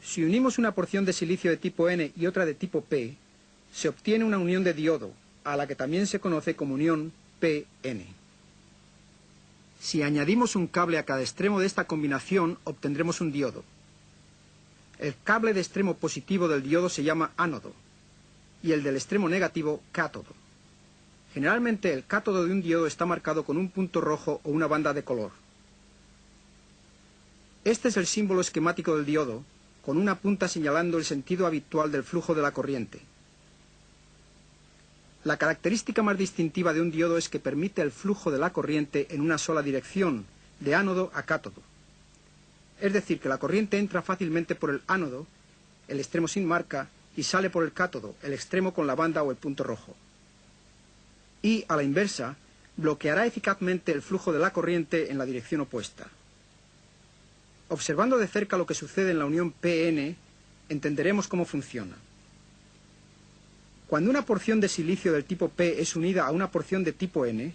Si unimos una porción de silicio de tipo N y otra de tipo P, se obtiene una unión de diodo, a la que también se conoce como unión PN. Si añadimos un cable a cada extremo de esta combinación, obtendremos un diodo. El cable de extremo positivo del diodo se llama ánodo, y el del extremo negativo, cátodo. Generalmente el cátodo de un diodo está marcado con un punto rojo o una banda de color. Este es el símbolo esquemático del diodo, con una punta señalando el sentido habitual del flujo de la corriente. La característica más distintiva de un diodo es que permite el flujo de la corriente en una sola dirección, de ánodo a cátodo. Es decir, que la corriente entra fácilmente por el ánodo, el extremo sin marca, y sale por el cátodo, el extremo con la banda o el punto rojo. Y, a la inversa, bloqueará eficazmente el flujo de la corriente en la dirección opuesta. Observando de cerca lo que sucede en la unión PN, entenderemos cómo funciona. Cuando una porción de silicio del tipo P es unida a una porción de tipo N,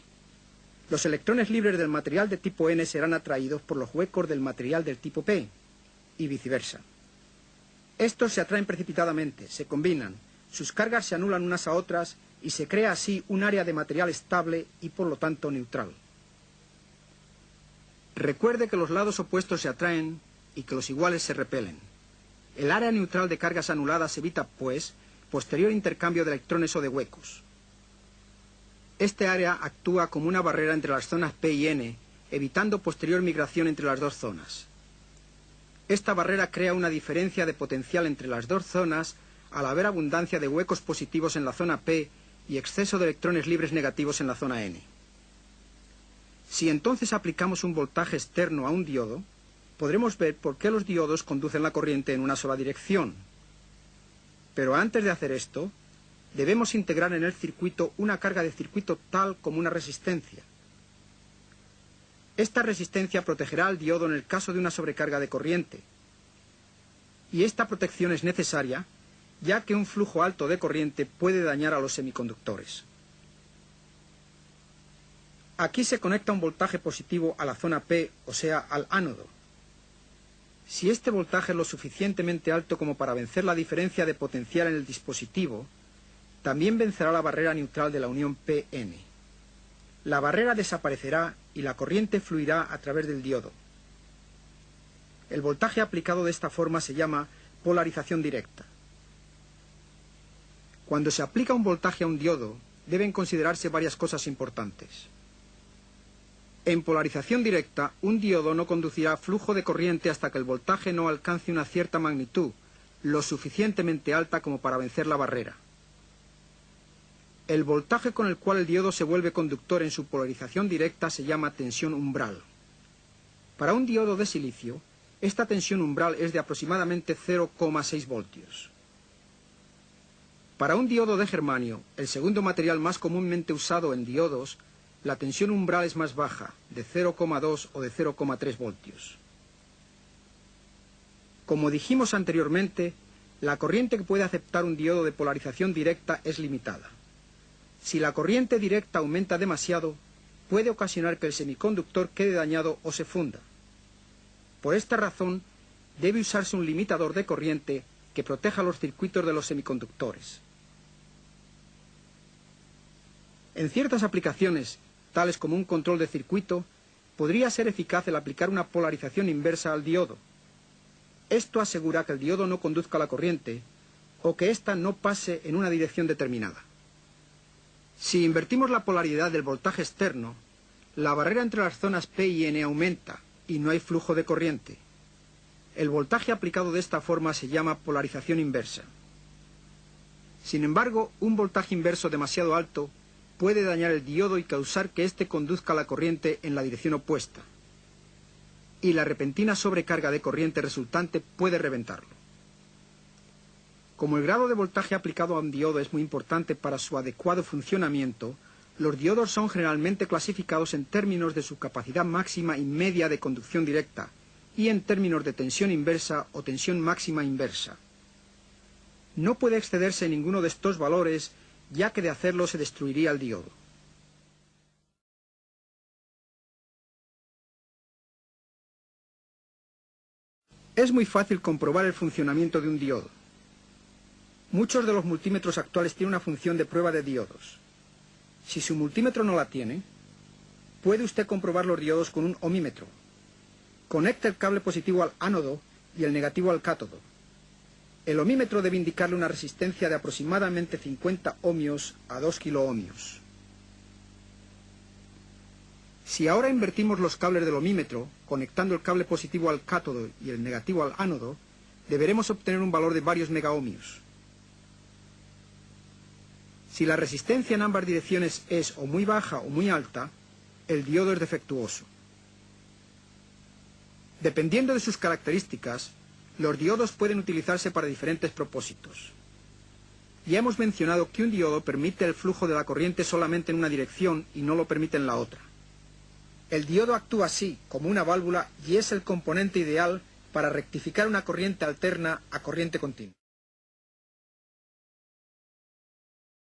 los electrones libres del material de tipo N serán atraídos por los huecos del material del tipo P, y viceversa. Estos se atraen precipitadamente, se combinan, sus cargas se anulan unas a otras y se crea así un área de material estable y por lo tanto neutral. Recuerde que los lados opuestos se atraen y que los iguales se repelen. El área neutral de cargas anuladas evita, pues, posterior intercambio de electrones o de huecos. Este área actúa como una barrera entre las zonas P y N, evitando posterior migración entre las dos zonas. Esta barrera crea una diferencia de potencial entre las dos zonas al haber abundancia de huecos positivos en la zona P y exceso de electrones libres negativos en la zona N. Si entonces aplicamos un voltaje externo a un diodo, podremos ver por qué los diodos conducen la corriente en una sola dirección. Pero antes de hacer esto, debemos integrar en el circuito una carga de circuito tal como una resistencia. Esta resistencia protegerá al diodo en el caso de una sobrecarga de corriente. Y esta protección es necesaria, ya que un flujo alto de corriente puede dañar a los semiconductores. Aquí se conecta un voltaje positivo a la zona P, o sea, al ánodo. Si este voltaje es lo suficientemente alto como para vencer la diferencia de potencial en el dispositivo, también vencerá la barrera neutral de la unión PN. La barrera desaparecerá y la corriente fluirá a través del diodo. El voltaje aplicado de esta forma se llama polarización directa. Cuando se aplica un voltaje a un diodo, deben considerarse varias cosas importantes. En polarización directa, un diodo no conducirá flujo de corriente hasta que el voltaje no alcance una cierta magnitud, lo suficientemente alta como para vencer la barrera. El voltaje con el cual el diodo se vuelve conductor en su polarización directa se llama tensión umbral. Para un diodo de silicio, esta tensión umbral es de aproximadamente 0,6 voltios. Para un diodo de germanio, el segundo material más comúnmente usado en diodos, la tensión umbral es más baja, de 0,2 o de 0,3 voltios. Como dijimos anteriormente, la corriente que puede aceptar un diodo de polarización directa es limitada. Si la corriente directa aumenta demasiado, puede ocasionar que el semiconductor quede dañado o se funda. Por esta razón, debe usarse un limitador de corriente que proteja los circuitos de los semiconductores. En ciertas aplicaciones, tales como un control de circuito, podría ser eficaz el aplicar una polarización inversa al diodo. Esto asegura que el diodo no conduzca la corriente o que ésta no pase en una dirección determinada. Si invertimos la polaridad del voltaje externo, la barrera entre las zonas P y N aumenta y no hay flujo de corriente. El voltaje aplicado de esta forma se llama polarización inversa. Sin embargo, un voltaje inverso demasiado alto puede dañar el diodo y causar que éste conduzca la corriente en la dirección opuesta. Y la repentina sobrecarga de corriente resultante puede reventarlo. Como el grado de voltaje aplicado a un diodo es muy importante para su adecuado funcionamiento, los diodos son generalmente clasificados en términos de su capacidad máxima y media de conducción directa y en términos de tensión inversa o tensión máxima inversa. No puede excederse ninguno de estos valores, ya que de hacerlo se destruiría el diodo. Es muy fácil comprobar el funcionamiento de un diodo. Muchos de los multímetros actuales tienen una función de prueba de diodos. Si su multímetro no la tiene, puede usted comprobar los diodos con un ohmímetro. Conecte el cable positivo al ánodo y el negativo al cátodo. El ohmímetro debe indicarle una resistencia de aproximadamente 50 ohmios a 2 kiloohmios. Si ahora invertimos los cables del ohmímetro, conectando el cable positivo al cátodo y el negativo al ánodo, deberemos obtener un valor de varios megaohmios. Si la resistencia en ambas direcciones es o muy baja o muy alta, el diodo es defectuoso. Dependiendo de sus características, los diodos pueden utilizarse para diferentes propósitos. Ya hemos mencionado que un diodo permite el flujo de la corriente solamente en una dirección y no lo permite en la otra. El diodo actúa así, como una válvula, y es el componente ideal para rectificar una corriente alterna a corriente continua.